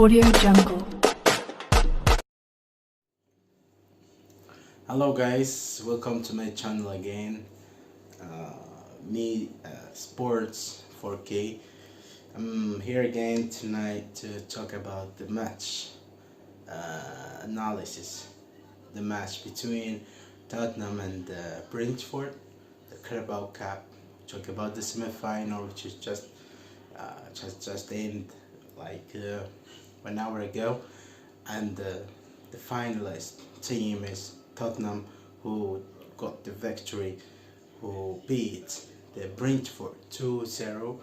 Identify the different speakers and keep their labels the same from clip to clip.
Speaker 1: Audio Jungle.
Speaker 2: Hello guys, welcome to my channel again. Sports 4K. I'm here again tonight to talk about the match analysis. The match between Tottenham and Brentford, the CARABAO Cup. Talk about the semi-final, which is just ended like 1 hour ago, and the finalist team is Tottenham, who got the victory, who beat the Brentford 2-0.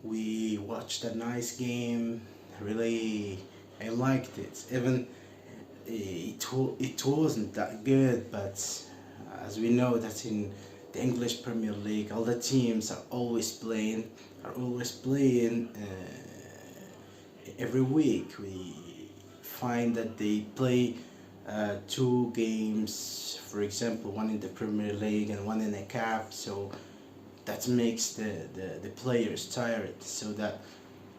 Speaker 2: We watched a nice game. Really, I liked it. Even it wasn't that good, but as we know that in the English Premier League, all the teams are always playing. Every week we find that they play 2 games, for example, one in the Premier League and one in a cup, so that makes the players tired, so that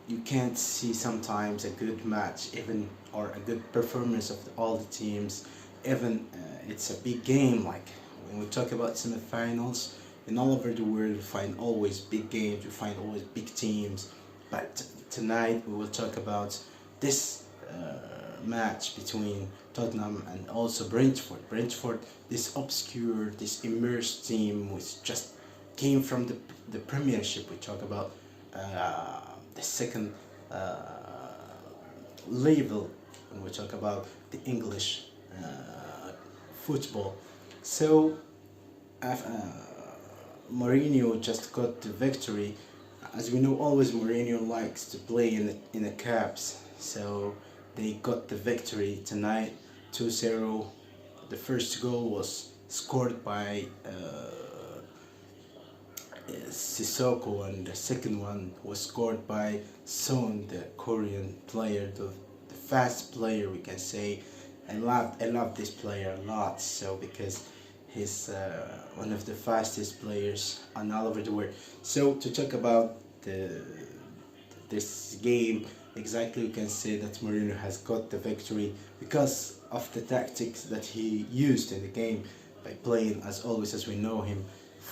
Speaker 2: you can't see sometimes a good match even, or a good performance of all the teams, even it's a big game. Like when we talk about semi-finals, in all over the world we find always big games, we find always big teams, but tonight we will talk about this match between Tottenham and also Brentford. Brentford, this obscure, this immersed team which just came from the Premiership. We talk about the second level when we talk about the English football. So Mourinho just got the victory. As we know, always Mourinho likes to play in the caps, so they got the victory tonight, 2-0. The first goal was scored by Sissoko, and the second one was scored by Son, the Korean player, the fast player, we can say. I love this player a lot, so because he's one of the fastest players on all over the world. So to talk about this game, exactly, we can say that Mourinho has got the victory because of the tactics that he used in the game, by playing, as always, as we know him,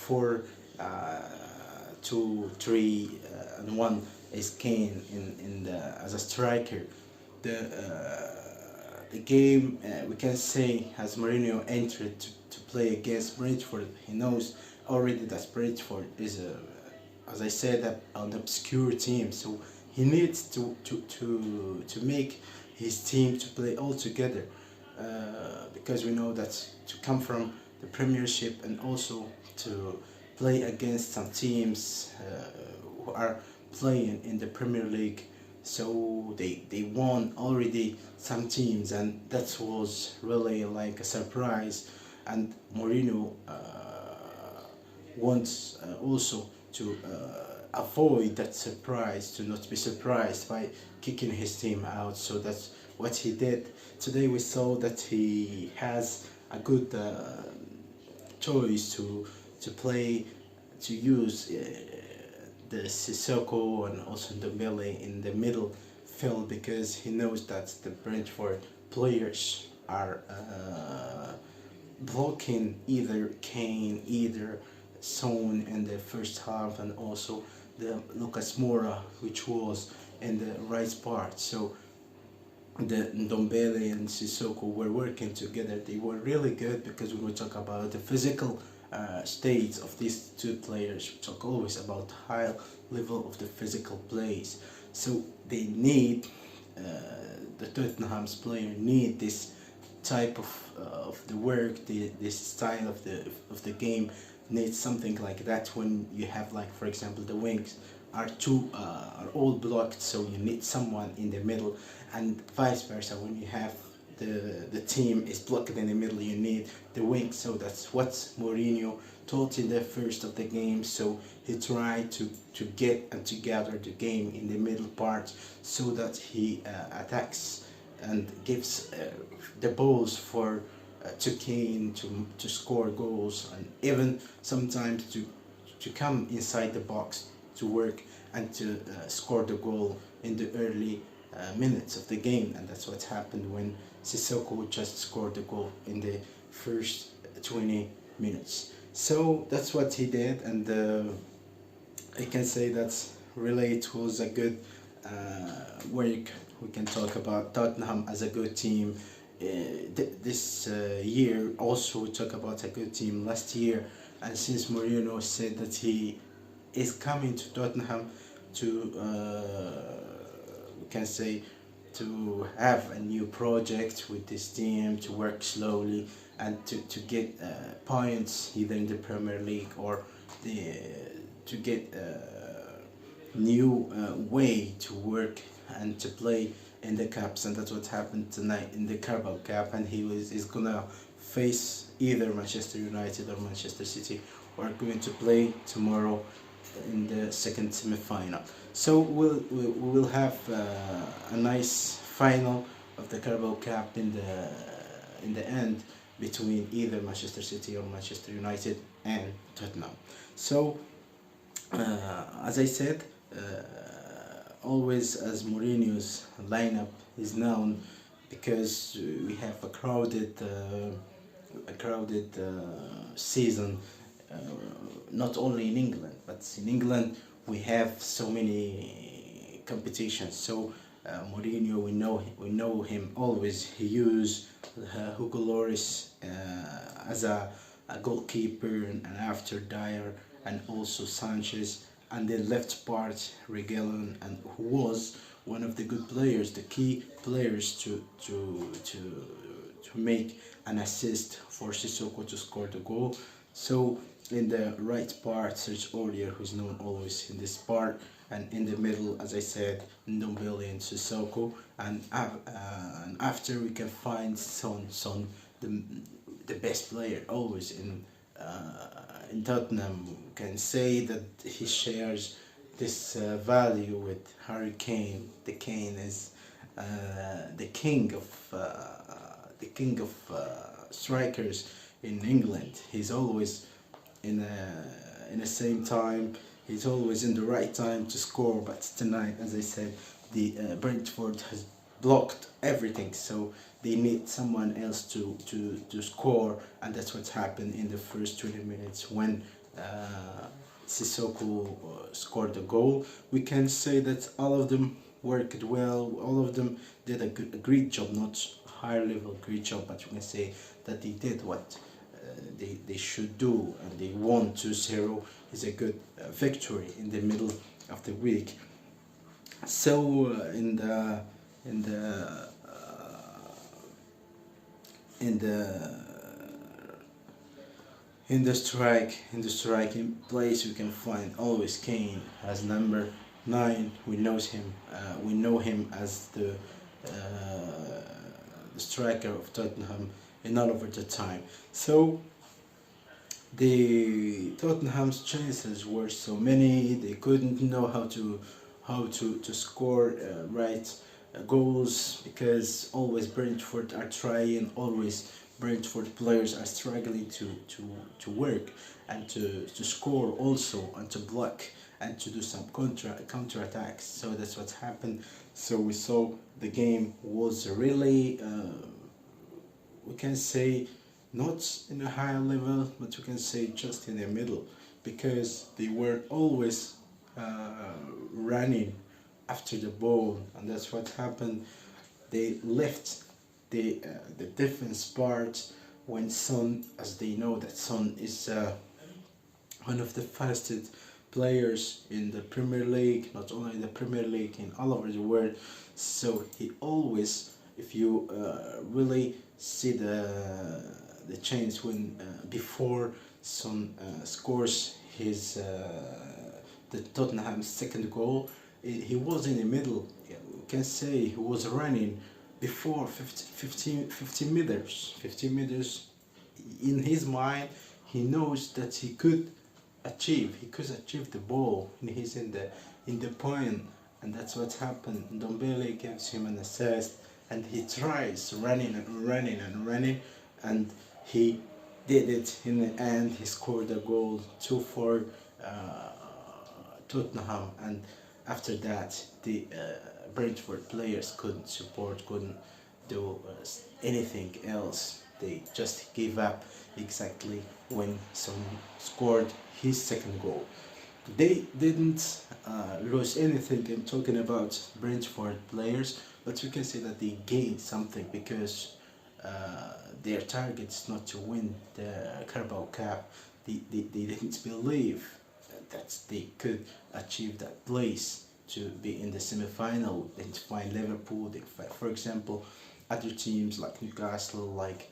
Speaker 2: 4-2-3-1 is Kane in as a striker. The game, we can say, as Mourinho entered to play against Brentford, he knows already that Brentford is as I said, an obscure team, so he needs to make his team to play all together, because we know that to come from the Premiership and also to play against some teams who are playing in the Premier League, so they won already some teams, and that was really like a surprise. And Mourinho wants also to avoid that surprise, to not be surprised by kicking his team out, so that's what he did. Today we saw that he has a good choice to play, to use the Sissoko and also Dembele in the middle field, because he knows that the Brentford players are blocking either Kane, either Son in the first half, and also the Lucas Moura, which was in the right part. So the Ndombele and Sissoko were working together. They were really good, because when we talk about the physical states of these 2 players, we talk always about high level of the physical plays. So they need, the Tottenham's player need this type of the work, this style of the game, needs something like that. When you have, like, for example, the wings are all blocked, so you need someone in the middle, and vice versa. When you have the team is blocked in the middle, you need the wings. So that's what Mourinho taught in the first of the game. So he tried to get and to gather the game in the middle part, so that he attacks and gives the balls for to Kane to score goals, and even sometimes to come inside the box to work and to score the goal in the early minutes of the game, and that's what happened when Sissoko just scored the goal in the first 20 minutes. So that's what he did, and I can say that really it was a good work. We can talk about Tottenham as a good team. This year also we talk about a good team last year, and since Mourinho said that he is coming to Tottenham to we can say to have a new project with this team, to work slowly and to get points either in the Premier League or to get new way to work and to play in the cups, and that's what happened tonight in the CARABAO Cup, and is gonna face either Manchester United or Manchester City, or going to play tomorrow in the second semi-final. So we will have a nice final of the CARABAO Cup in the end between either Manchester City or Manchester United and Tottenham. So as I said, always as Mourinho's lineup is known because we have a crowded season, not only in England, but in England we have so many competitions. So Mourinho, we know him always. He used Hugo Lloris as a goalkeeper, and after Dyer, and also Sanchez, and the left part Reguilon, and who was one of the good players, the key players to make an assist for Sissoko to score the goal. So in the right part, Serge Aurier, who's known always in this part, and in the middle, as I said, Ndombele and Sissoko, and after we can find Son, the best player always in Tottenham. We can say that he shares this value with Harry Kane. The Kane is the king of strikers in England. He's always in the same time. He's always in the right time to score. But tonight, as I said, the Brentford has blocked everything, so they need someone else to score, and that's what happened in the first 20 minutes when Sissoko scored the goal. We can say that all of them worked well, all of them did a great job, not higher level great job, but you can say that they did what they should do, and they won 2-0. Is a good victory in the middle of the week. So in the striking place, we can find always Kane as number 9. We know him as the striker of Tottenham in all over the time. So the Tottenham's chances were so many, they couldn't know how to score right goals, because always Brentford are trying, always Brentford players are struggling to work and to score also, and to block and to do some counter attacks. So that's what happened. So we saw the game was really we can say not in a higher level, but you can say just in the middle, because they were always running after the ball, and that's what happened. They left the defense part when Son, as they know that Son is one of the fastest players in the Premier League, not only in the Premier League, in all over the world. So he always, if you really see the chance when before Son scores his the Tottenham's second goal, he was in the middle. We can say he was running before 50 meters. In his mind, he knows that he could achieve the ball, and he's in the point, and that's what happened. Ndombele gives him an assist, and he tries running, and he did it in the end. He scored a goal 2-4 Tottenham, and after that the Brentford players couldn't support, couldn't do anything else. They just gave up exactly when someone scored his second goal. They didn't lose anything in talking about Brentford players, but we can say that they gained something because their target is not to win the Carabao Cup. They didn't believe that they could achieve that place to be in the semi-final and to find Liverpool. They find, for example, other teams like Newcastle, like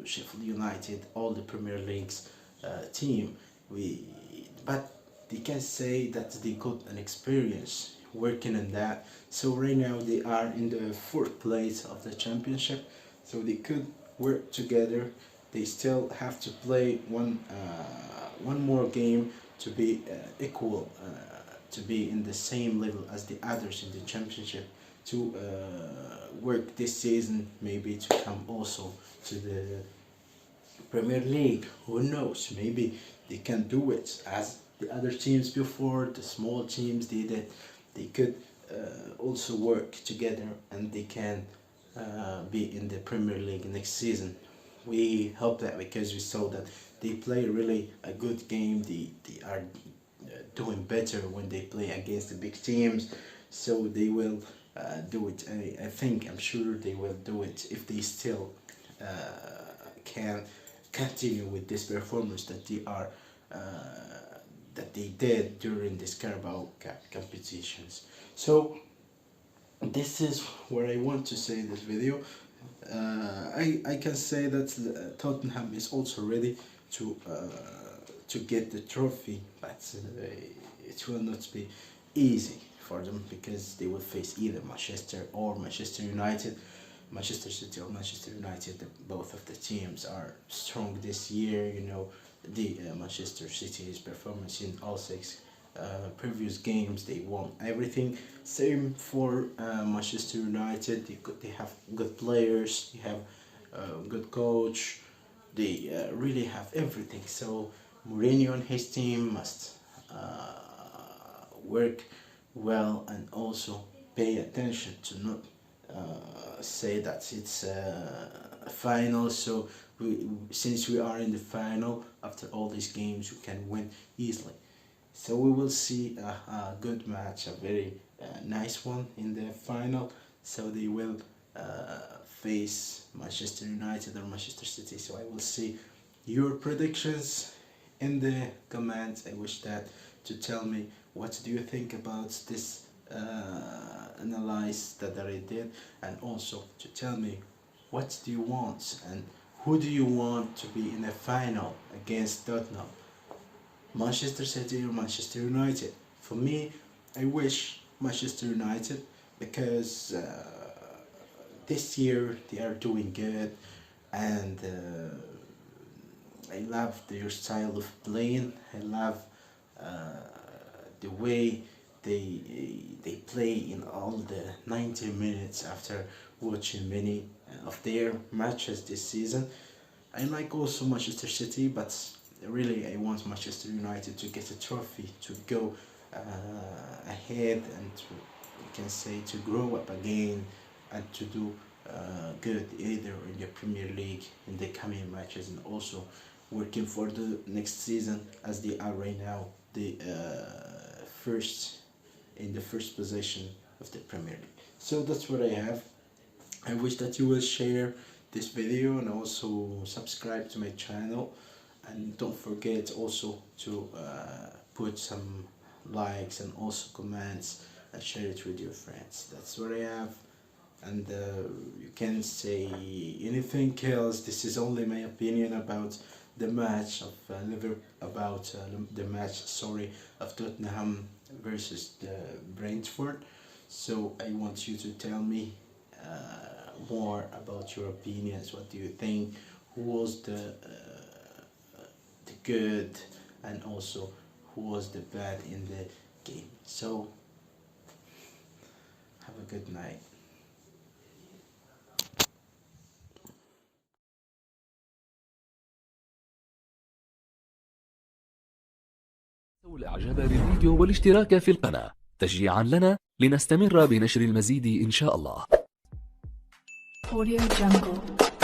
Speaker 2: Sheffield United, all the Premier League's team. But they can say that they got an experience working on that. So right now they are in the fourth place of the championship. So they could work together. They still have to play one more game to be equal, to be in the same level as the others in the championship, to work this season, maybe to come also to the Premier League. Who knows? Maybe they can do it as the other teams before, the small teams did. They could also work together and they can be in the Premier League next season. We hope that because we saw that they play really a good game. They are doing better when they play against the big teams, so they will do it. I think, I'm sure they will do it if they still can continue with this performance that they are that they did during this Carabao Cup competitions. So this is what I want to say in this video. I can say that Tottenham is also ready to get the trophy, but it will not be easy for them because they will face either Manchester or Manchester United. Manchester City or Manchester United, both of the teams are strong this year. You know, the Manchester City's performance in all six previous games, they won everything. Same for Manchester United. They have good players, they have a good coach, they really have everything. So Mourinho and his team must work well and also pay attention to not say that it's a final. So since we are in the final, after all these games, we can win easily. So we will see a good match, a very nice one in the final. So they will face Manchester United or Manchester City. So I will see your predictions in the comments. I wish that to tell me what do you think about this analysis that I did, and also to tell me what do you want and who do you want to be in the final against Tottenham, Manchester City or Manchester United. For me, I wish Manchester United because this year they are doing good, and I love their style of playing. I love the way they play in all the 90 minutes after watching many of their matches this season. I like also Manchester City, but really I want Manchester United to get a trophy, to go ahead, and to, you can say, to grow up again and to do good either in the Premier League in the coming matches, and also working for the next season as they are right now, the first position of the Premier League. So that's what I have. I wish that you will share this video and also subscribe to my channel, and don't forget also to put some likes and also comments and share it with your friends. That's what I have, and you can say anything else. This is only my opinion about the match of the match of Tottenham versus the Brentford. So I want you to tell me more about your opinions. What do you think? Who was the good, and also who was the bad in the game? So have a good night.
Speaker 1: الإعجاب بالفيديو والاشتراك في القناة تشجيعا لنا لنستمر بنشر المزيد إن شاء الله.
Speaker 3: Audio Jungle.